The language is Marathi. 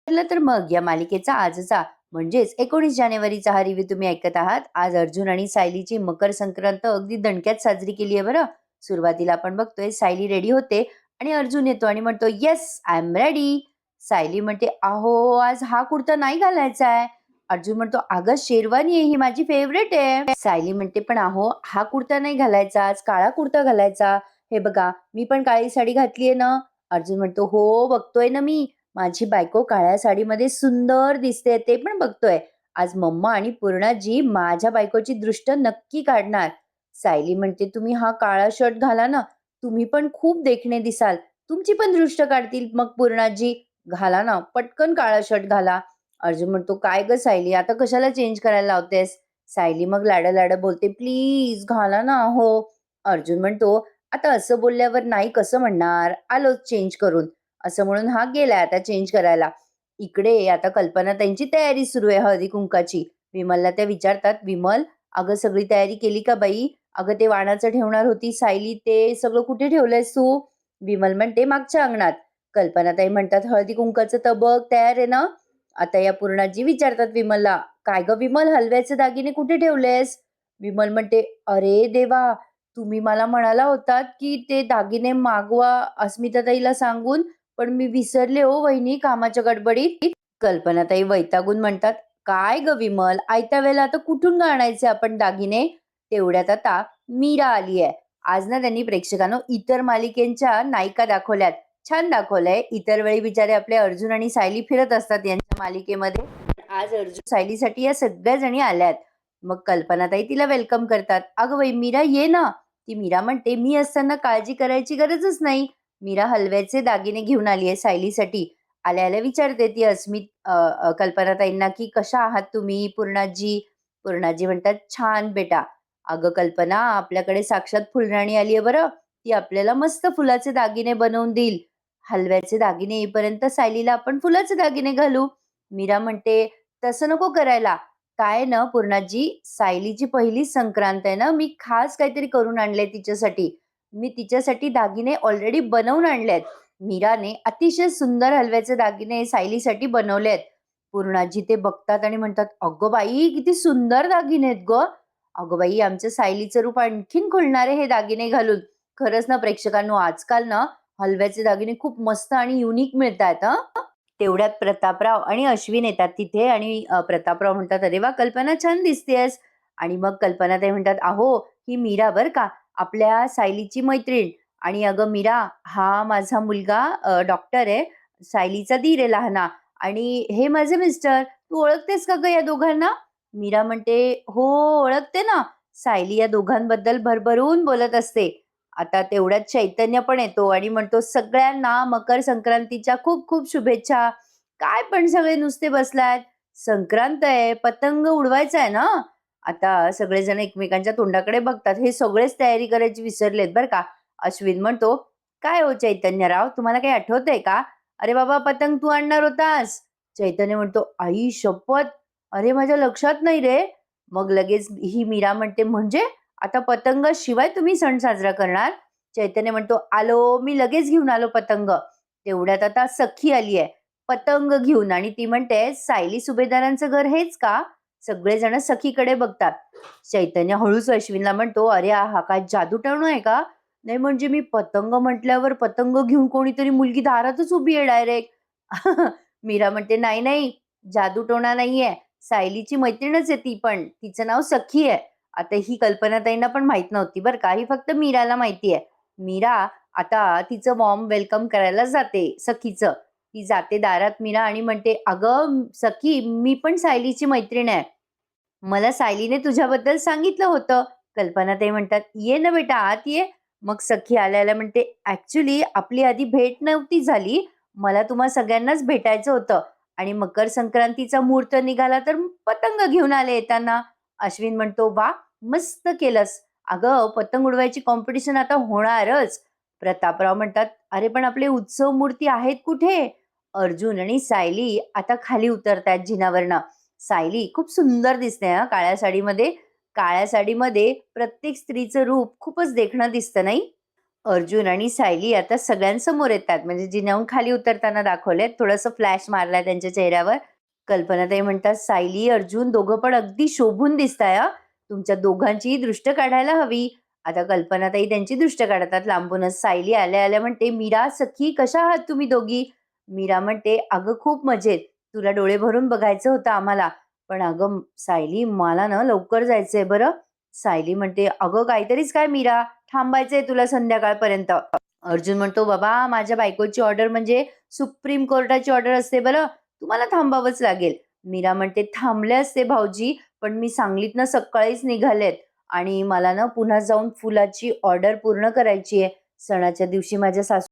ठरलं तर मग या मालिकेचा आजचा म्हणजेच 19 जानेवारीचा हा रिव्ह्यू तुम्ही ऐकत आहात. आज अर्जुन आणि सायलीची मकर संक्रांत अगदी दणक्यात साजरी केली आहे बरं. सुरुवातीला आपण बघतोय सायली रेडी होते आणि अर्जुन येतो आणि म्हणतो, yes I am ready. Sayali म्हणते, अहो आज हा कुर्ता नाही घालायचा आहे. अर्जुन म्हणतो, अगं शेरवानी आहे, ही माझी फेवरेट आहे. सायली म्हणते, पण अहो हा कुर्ता नाही घालायचा, आज काळा कुर्ता घालायचा. हे बघा मी पण काळी साडी घातलीये ना. अर्जुन म्हणतो, हो बघतोय ना मी. माझी बायको काळ्या साडीमध्ये सुंदर दिसते ते पण बघतोय. आज मम्मा आणि पूर्णाजी माझ्या बायकोची दृष्ट नक्की काढणार. सायली म्हणते, तुम्ही हा काळा शर्ट घाला ना, तुम्ही पण खूप देखणे दिसाल. तुमची पण दृष्ट काढतील मग पूर्णाजी. घाला ना पटकन काळा शर्ट घाला. अर्जुन म्हणतो, काय ग सायली आता कशाला चेंज करायला लावतेस. सायली मग लाडं लाडं बोलते, प्लीज घाला ना हो. अर्जुन म्हणतो, आता असं बोलल्यावर नाही कसं म्हणणार, आलोच चेंज करून. असं म्हणून हा गेलाय आता चेंज करायला. इकडे आता कल्पना त्यांची तयारी सुरू आहे हळदी कुंकाची. विमलला त्या विचारतात, विमल अगं सगळी तयारी केली का बाई. अगं ते वाणाचं ठेवणार होती सायली, ते सगळं कुठे ठेवलंयस तू. विमल म्हणते, मागच्या अंगणात. कल्पनाताई म्हणतात, हळदी कुंकाचं तर बघ तयार आहे ना. आता या पूर्णाजी विचारतात विमलला, काय ग विमल हलव्याचे दागिने कुठे ठेवलेस. विमल म्हणते, अरे देवा, तुम्ही मला म्हणाला होतात की ते दागिने मागवा अस्मिताताईला सांगून, पण मी विसरले हो वहिनी कामाच्या गडबडीत. कल्पनाताई वैतागून म्हणतात, काय ग विमल आयत्या वेळेला आता कुठून आणायचे आपण दागिने. तेवढ्यात आता मीरा आली आहे. आज ना त्यांनी प्रेक्षकांना इतर मालिकेच्या नायिका दाखवल्यात. छान दाखवलंय. इतर वेळी बिचारे आपले अर्जुन आणि सायली फिरत असतात यांच्या मालिकेमध्ये. आज अर्जुन सायलीसाठी या सगळ्या जणी आल्यात. मग कल्पनाताई तिला वेलकम करतात. अगं बाई मीरा ये ना. ती मीरा म्हणते, मी असताना काळजी करायची गरजच नाही. मीरा हलव्याचे दागिने घेऊन आली आहे सायलीसाठी. आल्या आल्या विचारते ती कल्पनाताईंना, की कशा आहात तुम्ही पूर्णाजी. पूर्णाजी म्हणतात, छान बेटा. अगं कल्पना आपल्याकडे साक्षात फुलराणी आली आहे बरं. ती आपल्याला मस्त फुलाचे दागिने बनवून देईल. हलव्याचे दागिने येईपर्यंत सायलीला आपण फुलाचे दागिने घालू. मीरा म्हणते, तसं नको करायला. काय ना पूर्णाजी, सायलीची पहिली संक्रांत आहे ना, मी खास काहीतरी करून आणलंय तिच्यासाठी. मी तिच्यासाठी दागिने ऑलरेडी बनवून आणलेत. मीराने अतिशय सुंदर हलव्याचे दागिने सायलीसाठी बनवलेत. पूर्णाजी ते बघतात आणि म्हणतात, अगं बाई किती सुंदर दागिने आहेत ग. अगं बाई आमच्या सायलीचं रूप आणखीन खुलणार आहे हे दागिने घालून. खरंच ना प्रेक्षकांनो, आजकाल ना हलव्याचे दागिने खूप मस्त आणि युनिक मिळतात हं. तेवढ्यात प्रतापराव आणि अश्विन येतात तिथे आणि प्रतापराव म्हणतात, अरे वा कल्पना छान दिसतेस. आणि मग कल्पना ते म्हणतात, अहो ही मीरा बर का, आपल्या सायलीची मैत्रीण. आणि अगं मीरा, हा माझा मुलगा डॉक्टर आहे. सायलीचा दीर आहे लहाना. आणि हे माझे मिस्टर. तू ओळखतेस का ग या दोघांना. मीरा म्हणते, हो ओळखते ना. सायली या दोघांबद्दल भरभरून बोलत असते. आता तेवढ्यात चैतन्य पण येतो आणि म्हणतो, सगळ्यांना मकर संक्रांतीच्या खूप खूप शुभेच्छा. काय पण सगळे नुसते बसलायत. संक्रांत आहे, पतंग उडवायचा आहे ना. आता सगळेजण एकमेकांच्या तोंडाकडे बघतात. हे सगळेच तयारी करायची विसरलेत बरं का. अश्विन म्हणतो, काय हो चैतन्यराव, तुम्हाला काही आठवतंय का. अरे बाबा पतंग तू आणणार होतास. चैतन्य म्हणतो, आई शपथ, अरे माझ्या लक्षात नाही रे. मग लगेच ही मीरा म्हणते, म्हणजे आता पतंग शिवाय तुम्ही सण साजरा करणार. चैतन्य म्हणतो, आलो मी लगेच घेऊन आलो पतंग. तेवढ्यात आता सखी आली आहे पतंग घेऊन आणि ती म्हणते, सायली सुभेदारांचं घर हेच का. सगळेजण सखीकडे बघतात. चैतन्य हळूच अश्विनला म्हणतो, अरे हा काय जादूटोणा आहे का. नाही म्हणजे मी पतंग म्हटल्यावर पतंग घेऊन कोणीतरी मुलगी दारातच उभी आहे डायरेक्ट. मीरा म्हणते, नाही नाही, जादूटोणा नाहीये. सायलीची मैत्रीणच आहे ती, पण तिचं नाव सखी आहे. आता ही कल्पनाताईंना पण माहित नव्हती बरं का, ही फक्त मीराला माहिती आहे. मीरा आता तिचं मॉम वेलकम करायला जाते सखीचं. ती जाते दारात मीरा आणि म्हणते, अगं सखी मी पण सायलीची मैत्रीण आहे. मला सायलीने तुझ्याबद्दल सांगितलं होतं. कल्पनाताई म्हणतात, ये ना बेटा आत ये. मग सखी आल्या म्हणते, ऍक्च्युली आपली आधी भेट नव्हती झाली. मला तुम्हा सगळ्यांनाच भेटायचं होतं आणि मकर संक्रांतीचा मुहूर्त निघाला तर पतंग घेऊन आले येताना. अश्विन म्हणतो, वा मस्त केलंस. अगं पतंग उडवायची कॉम्पिटिशन आता होणारच. प्रतापराव म्हणतात, अरे पण आपले उत्सव मूर्ती आहेत कुठे. अर्जुन आणि सायली आता खाली उतरतायत जिनावरनं. सायली खूप सुंदर दिसते हा काळ्या साडीमध्ये. काळ्या साडीमध्ये प्रत्येक स्त्रीचं रूप खूपच देखणं दिसतं नाही. अर्जुन आणि सायली आता सगळ्यांसमोर येतात. म्हणजे जिन्याहून खाली उतरताना दाखवलेत. थोडंसं फ्लॅश मारलाय त्यांच्या चेहऱ्यावर. कल्पनाताई म्हणतात, "सायली, अर्जुन दोघं पण अगदी शोभून दिसताय हां. तुमच्या दोघांचीही दृष्ट काढायला हवी." आता कल्पनाताई त्यांची दृष्ट काढतात लांबूनच. सायली आल्या-आल्या म्हणते, "मीरा सखी कशा आहात तुम्ही दोघी?" मीरा म्हणते, "अगं खूप मजेत. तुला डोळे भरून बघायचं होतं आम्हाला. पण अगं सायली मला ना लवकर जायचंय बरं." सायली म्हणते, "अगं काहीतरीच काय मीरा, थांबायचंय तुला संध्याकाळपर्यंत." अर्जुन म्हणतो, "बाबा माझ्या बायकोची ऑर्डर म्हणजे सुप्रीम कोर्टाची ऑर्डर असते बरं. तुम्हाला थांबावंच लागेल." मीरा म्हणते, "थांबले असते भाऊजी, पण मी सांगलीतनं सकाळीच निघालेत आणि मला ना पुन्हा जाऊन फुलाची ऑर्डर पूर्ण करायची आहे. सणाच्या दिवशी माझ्या सासू